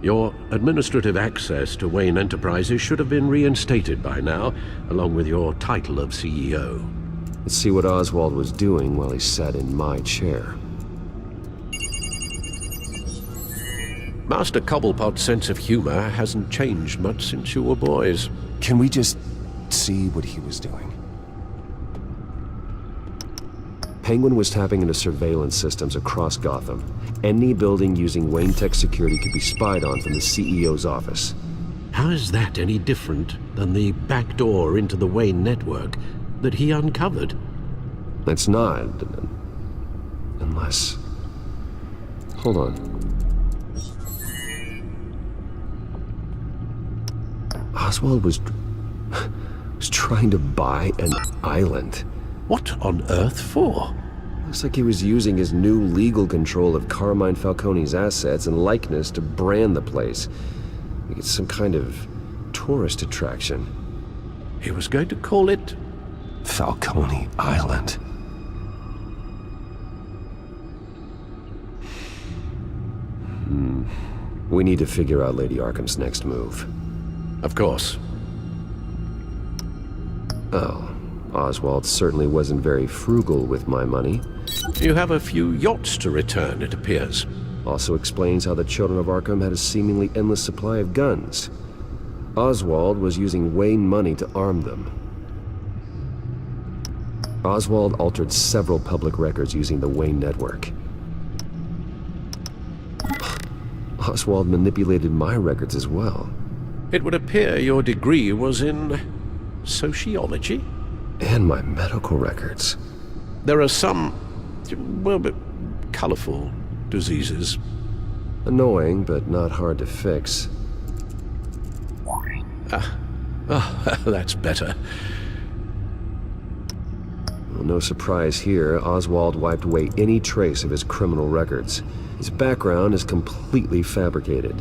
Your administrative access to Wayne Enterprises should have been reinstated by now, along with your title of CEO. Let's see what Oswald was doing while he sat in my chair. Master Cobblepot's sense of humor hasn't changed much since you were boys. Can we just see what he was doing? Penguin was tapping into surveillance systems across Gotham. Any building using Wayne Tech security could be spied on from the CEO's office. How is that any different than the back door into the Wayne network that he uncovered? It's not. Unless... Hold on. Oswald was trying to buy an island. What on earth for? Looks like he was using his new legal control of Carmine Falcone's assets and likeness to brand the place. Like it's some kind of tourist attraction. He was going to call it Falcone Island. We need to figure out Lady Arkham's next move. Of course. Oh, Oswald certainly wasn't very frugal with my money. You have a few yachts to return, it appears. Also explains how the children of Arkham had a seemingly endless supply of guns. Oswald was using Wayne money to arm them. Oswald altered several public records using the Wayne network. Oswald manipulated my records as well. It would appear your degree was in sociology? And my medical records. There are some, well, but colorful diseases. Annoying, but not hard to fix. That's better. Well, no surprise here, Oswald wiped away any trace of his criminal records. His background is completely fabricated.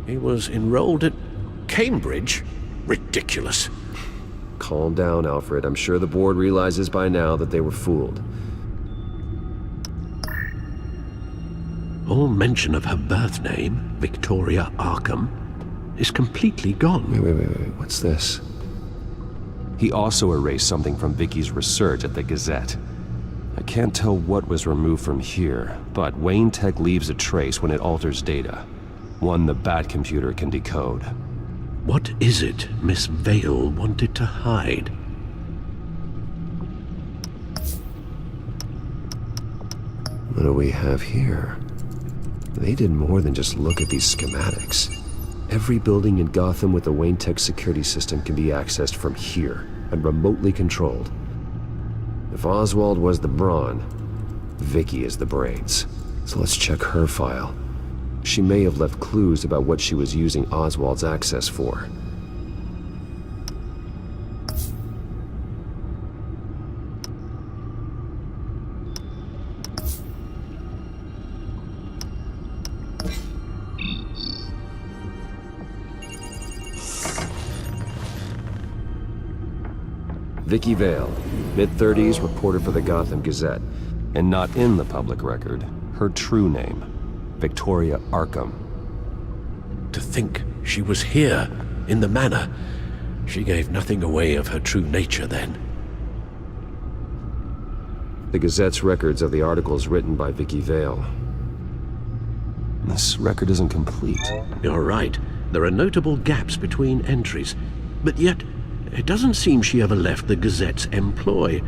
He was enrolled at Cambridge? Ridiculous. Calm down, Alfred. I'm sure the board realizes by now that they were fooled. All mention of her birth name, Victoria Arkham, is completely gone. Wait. What's this? He also erased something from Vicky's research at the Gazette. I can't tell what was removed from here, but Wayne Tech leaves a trace when it alters data. One the Bat computer can decode. What is it Miss Vale wanted to hide? What do we have here? They did more than just look at these schematics. Every building in Gotham with the Wayne Tech security system can be accessed from here and remotely controlled. If Oswald was the brawn, Vicky is the brains. So let's check her file. She may have left clues about what she was using Oswald's access for. Vicky Vale, mid-30s, reporter for the Gotham Gazette. And not in the public record, her true name, Victoria Arkham. To think she was here, in the manor. She gave nothing away of her true nature then. The Gazette's records of the articles written by Vicky Vale. This record isn't complete. You're right. There are notable gaps between entries. But yet, it doesn't seem she ever left the Gazette's employ.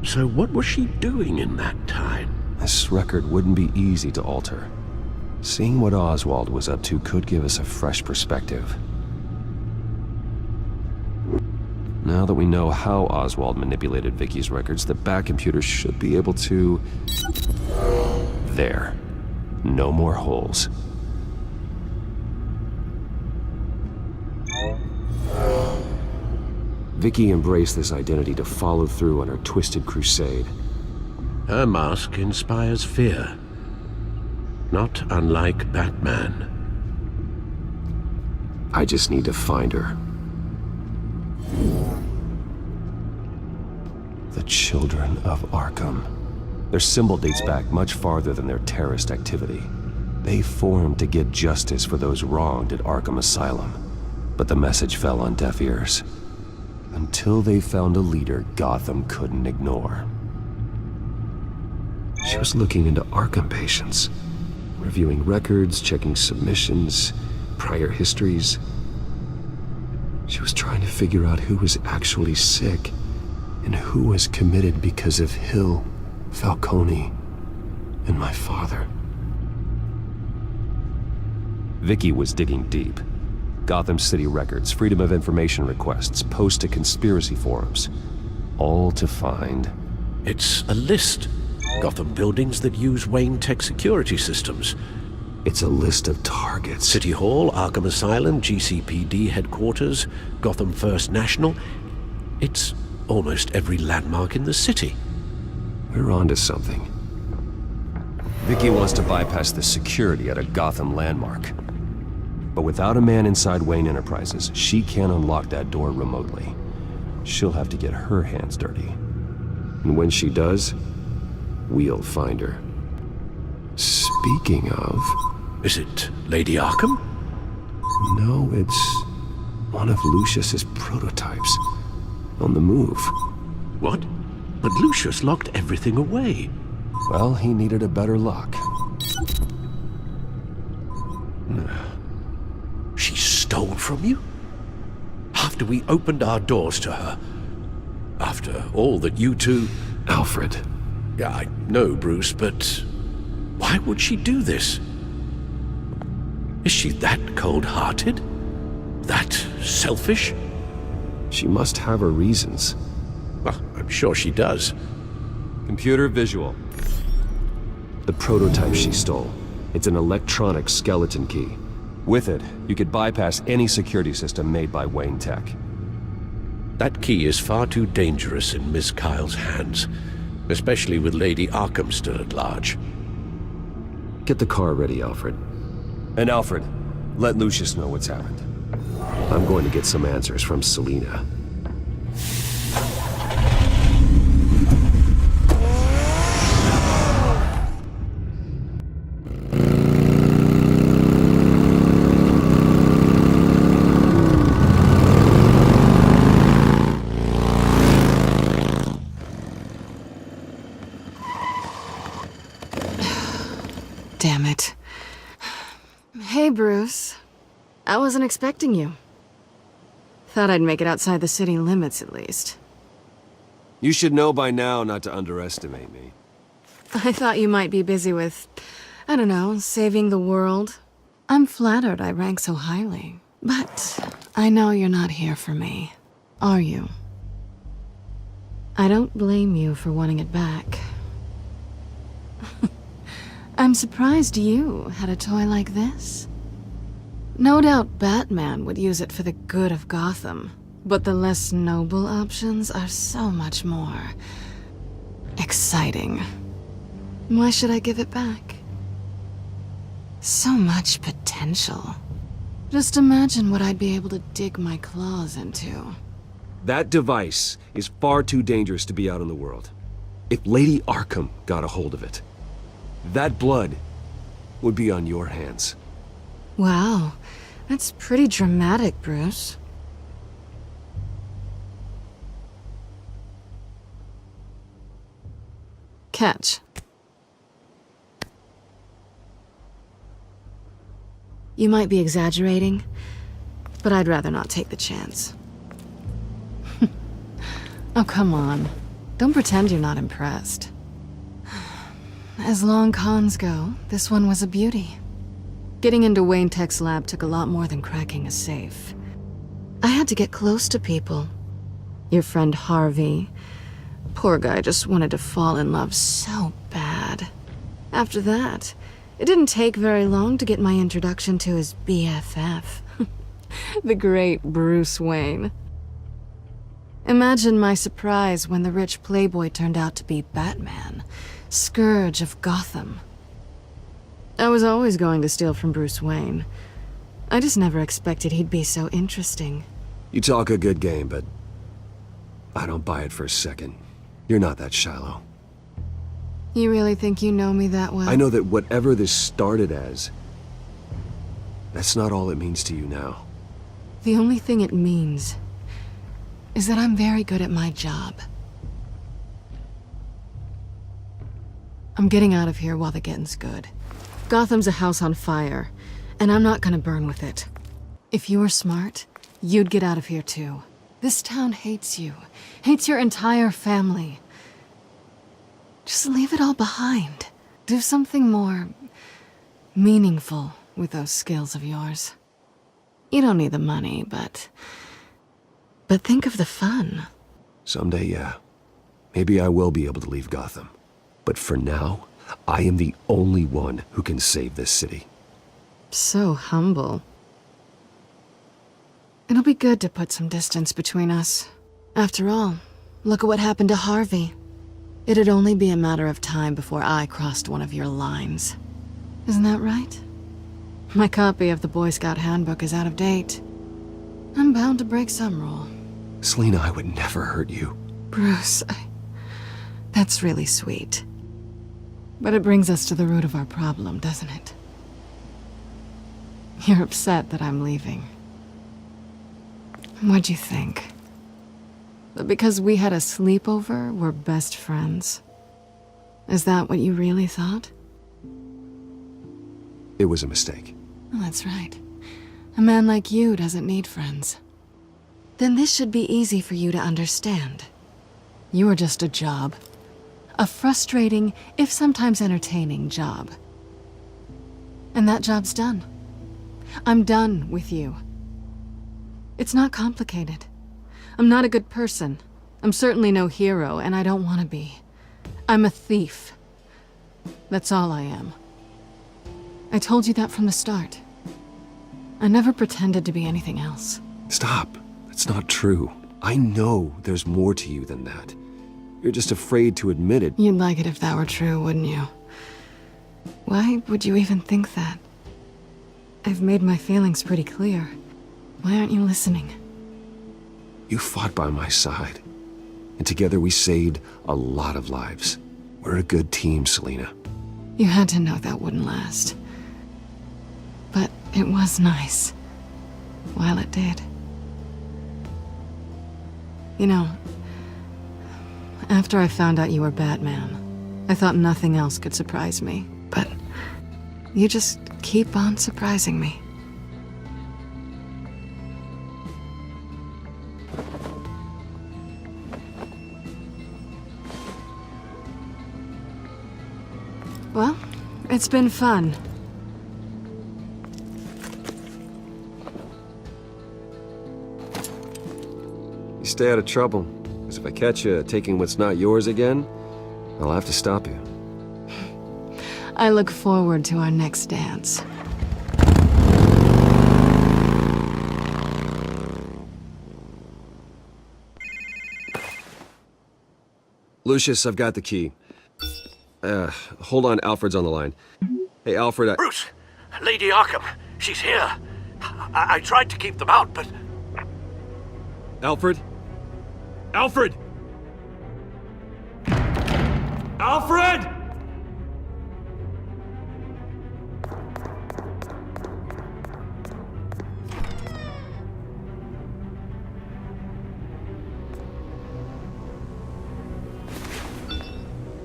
So what was she doing in that time? This record wouldn't be easy to alter. Seeing what Oswald was up to could give us a fresh perspective. Now that we know how Oswald manipulated Vicky's records, the Bat computer should be able to... There. No more holes. Vicky embraced this identity to follow through on her twisted crusade. Her mask inspires fear. Not unlike Batman. I just need to find her. The Children of Arkham. Their symbol dates back much farther than their terrorist activity. They formed to get justice for those wronged at Arkham Asylum, but the message fell on deaf ears. Until they found a leader Gotham couldn't ignore. She was looking into Arkham patients, reviewing records, checking submissions, prior histories. She was trying to figure out who was actually sick and who was committed because of Hill, Falcone, and my father. Vicky was digging deep. Gotham City records, Freedom of Information requests, posts to conspiracy forums. All to find... It's a list. Gotham buildings that use Wayne Tech security systems. It's a list of targets. City Hall, Arkham Asylum, GCPD headquarters, Gotham First National. It's almost every landmark in the city. We're onto something. Vicky wants to bypass the security at a Gotham landmark. But without a man inside Wayne Enterprises, she can't unlock that door remotely. She'll have to get her hands dirty. And when she does, we'll find her. Speaking of... Is it Lady Arkham? No, it's one of Lucius's prototypes. On the move. What? But Lucius locked everything away. Well, he needed a better lock. She stole from you? After we opened our doors to her? After all that you two... Alfred. Yeah, I know, Bruce, but why would she do this? Is she that cold-hearted? That selfish? She must have her reasons. Well, I'm sure she does. Computer visual. The prototype she stole. It's an electronic skeleton key. With it, you could bypass any security system made by Wayne Tech. That key is far too dangerous in Miss Kyle's hands, especially with Lady Arkham still at large. Get the car ready, Alfred. And Alfred, let Lucius know what's happened. I'm going to get some answers from Selina. Damn it. Hey, Bruce. I wasn't expecting you. Thought I'd make it outside the city limits, at least. You should know by now not to underestimate me. I thought you might be busy with, I don't know, saving the world. I'm flattered I rank so highly. But I know you're not here for me, are you? I don't blame you for wanting it back. I'm surprised you had a toy like this. No doubt Batman would use it for the good of Gotham, but the less noble options are so much more exciting. Why should I give it back? So much potential. Just imagine what I'd be able to dig my claws into. That device is far too dangerous to be out in the world. If Lady Arkham got a hold of it, that blood would be on your hands. Wow, that's pretty dramatic, Bruce. Catch. You might be exaggerating, but I'd rather not take the chance. Oh, come on. Don't pretend you're not impressed. As long cons go, this one was a beauty. Getting into Wayne Tech's lab took a lot more than cracking a safe. I had to get close to people. Your friend Harvey. Poor guy just wanted to fall in love so bad. After that, it didn't take very long to get my introduction to his BFF. The great Bruce Wayne. Imagine my surprise when the rich playboy turned out to be Batman, Scourge of Gotham. I was always going to steal from Bruce Wayne. I just never expected he'd be so interesting. You talk a good game, but I don't buy it for a second. You're not that shallow. You really think you know me that well? I know that whatever this started as, that's not all it means to you now. The only thing it means is that I'm very good at my job. I'm getting out of here while the getting's good. Gotham's a house on fire, and I'm not gonna burn with it. If you were smart, you'd get out of here too. This town hates you, hates your entire family. Just leave it all behind. Do something more meaningful with those skills of yours. You don't need the money, but think of the fun. Someday, yeah. Maybe I will be able to leave Gotham. But for now, I am the only one who can save this city. So humble. It'll be good to put some distance between us. After all, look at what happened to Harvey. It'd only be a matter of time before I crossed one of your lines. Isn't that right? My copy of the Boy Scout Handbook is out of date. I'm bound to break some rule. Selina, I would never hurt you. Bruce, that's really sweet. But it brings us to the root of our problem, doesn't it? You're upset that I'm leaving. What'd you think? That because we had a sleepover, we're best friends? Is that what you really thought? It was a mistake. Well, that's right. A man like you doesn't need friends. Then this should be easy for you to understand. You are just a job. A frustrating, if sometimes entertaining, job. And that job's done. I'm done with you. It's not complicated. I'm not a good person. I'm certainly no hero, and I don't want to be. I'm a thief. That's all I am. I told you that from the start. I never pretended to be anything else. Stop. That's not true. I know there's more to you than that. You're just afraid to admit it. You'd like it if that were true, wouldn't you? Why would you even think that? I've made my feelings pretty clear. Why aren't you listening? You fought by my side. And together we saved a lot of lives. We're a good team, Selina. You had to know that wouldn't last. But it was nice. While it did. You know, after I found out you were Batman, I thought nothing else could surprise me. But you just keep on surprising me. Well, it's been fun. You stay out of trouble, because if I catch you taking what's not yours again, I'll have to stop you. I look forward to our next dance. Lucius, I've got the key. Hold on, Alfred's on the line. Hey, Alfred, Bruce! Lady Arkham! She's here! I tried to keep them out, but... Alfred? Alfred! Alfred!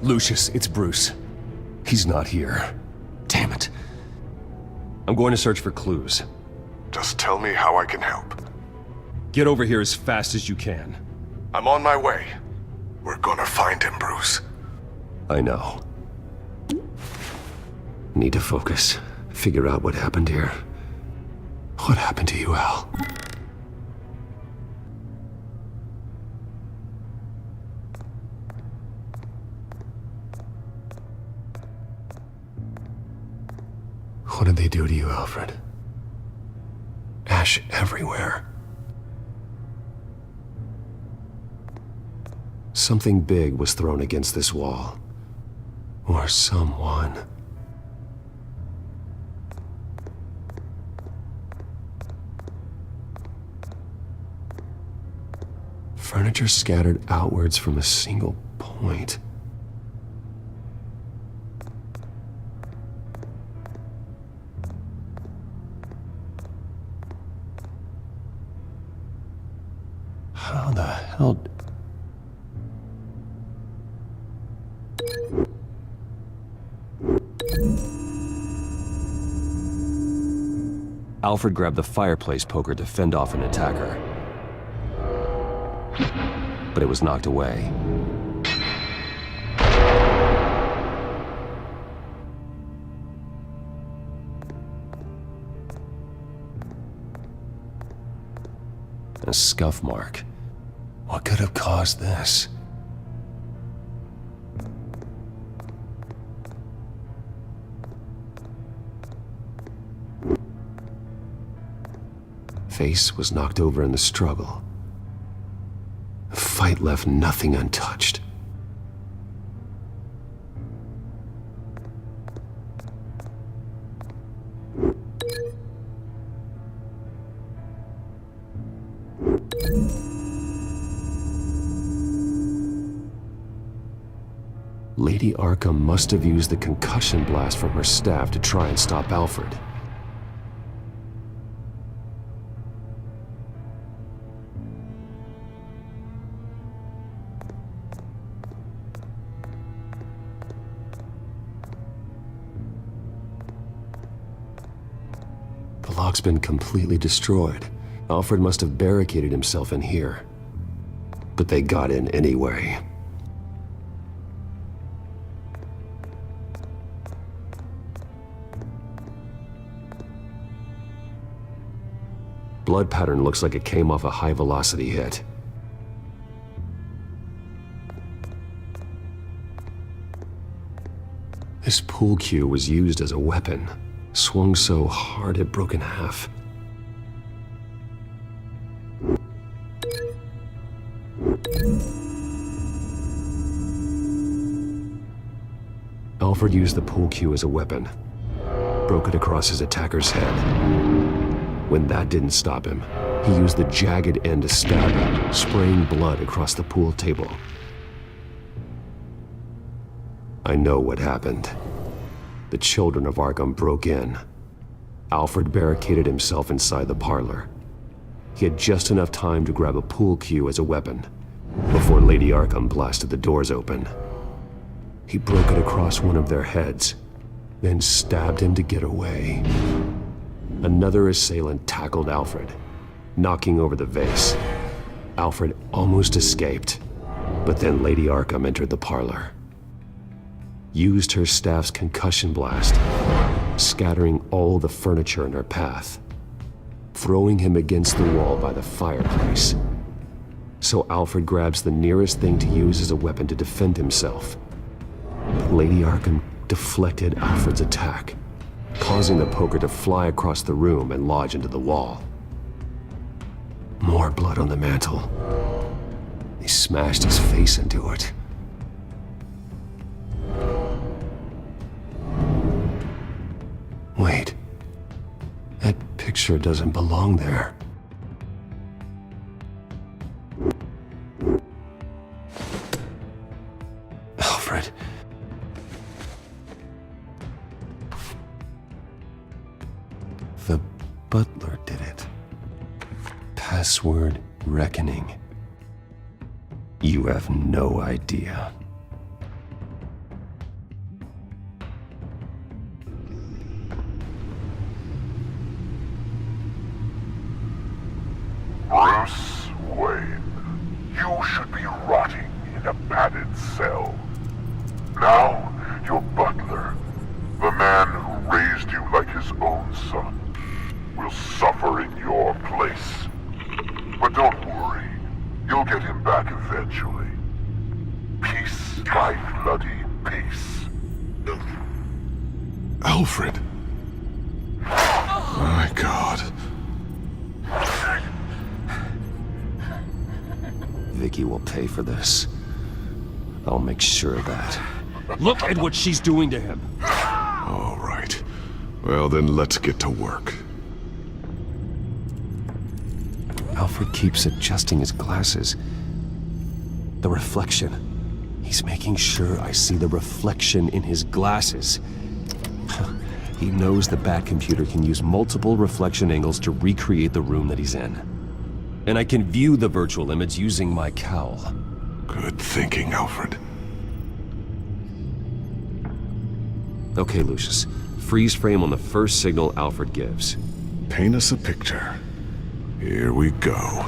Lucius, it's Bruce. He's not here. Damn it. I'm going to search for clues. Just tell me how I can help. Get over here as fast as you can. I'm on my way. We're gonna find him, Bruce. I know. Need to focus. Figure out what happened here. What happened to you, Al? What did they do to you, Alfred? Ash everywhere. Something big was thrown against this wall. Or someone. Furniture scattered outwards from a single point. hell... Alfred grabbed the fireplace poker to fend off an attacker. But it was knocked away. A scuff mark. What could have caused this? Face was knocked over in the struggle. The fight left nothing untouched. Lady Arkham must have used the concussion blast from her staff to try and stop Alfred. The lock's been completely destroyed. Alfred must have barricaded himself in here. But they got in anyway. Blood pattern looks like it came off a high-velocity hit. This pool cue was used as a weapon, swung so hard it broke in half. Alfred used the pool cue as a weapon, broke it across his attacker's head. When that didn't stop him, he used the jagged end to stab him, spraying blood across the pool table. I know what happened. The children of Arkham broke in. Alfred barricaded himself inside the parlor. He had just enough time to grab a pool cue as a weapon before Lady Arkham blasted the doors open. He broke it across one of their heads, then stabbed him to get away. Another assailant tackled Alfred, knocking over the vase. Alfred almost escaped, but then Lady Arkham entered the parlor. Used her staff's concussion blast, scattering all the furniture in her path, throwing him against the wall by the fireplace. So Alfred grabs the nearest thing to use as a weapon to defend himself. But Lady Arkham deflected Alfred's attack, causing the poker to fly across the room and lodge into the wall. More blood on the mantel. He smashed his face into it. Wait. That picture doesn't belong there. Alfred. The butler did it. Password reckoning. You have no idea. Bruce Wayne, you should be rotting in a padded cell. Now, your butler, the man who raised you like his own son, will suffer in your place. But don't worry, you'll get him back eventually. Piece by bloody piece. Alfred. My God. Vicky will pay for this. I'll make sure of that. Look at what she's doing to him! All right. Well, then let's get to work. Alfred keeps adjusting his glasses. The reflection. He's making sure I see the reflection in his glasses. He knows the Bat computer can use multiple reflection angles to recreate the room that he's in. And I can view the virtual image using my cowl. Good thinking, Alfred. Okay, Lucius. Freeze frame on the first signal Alfred gives. Paint us a picture. Here we go.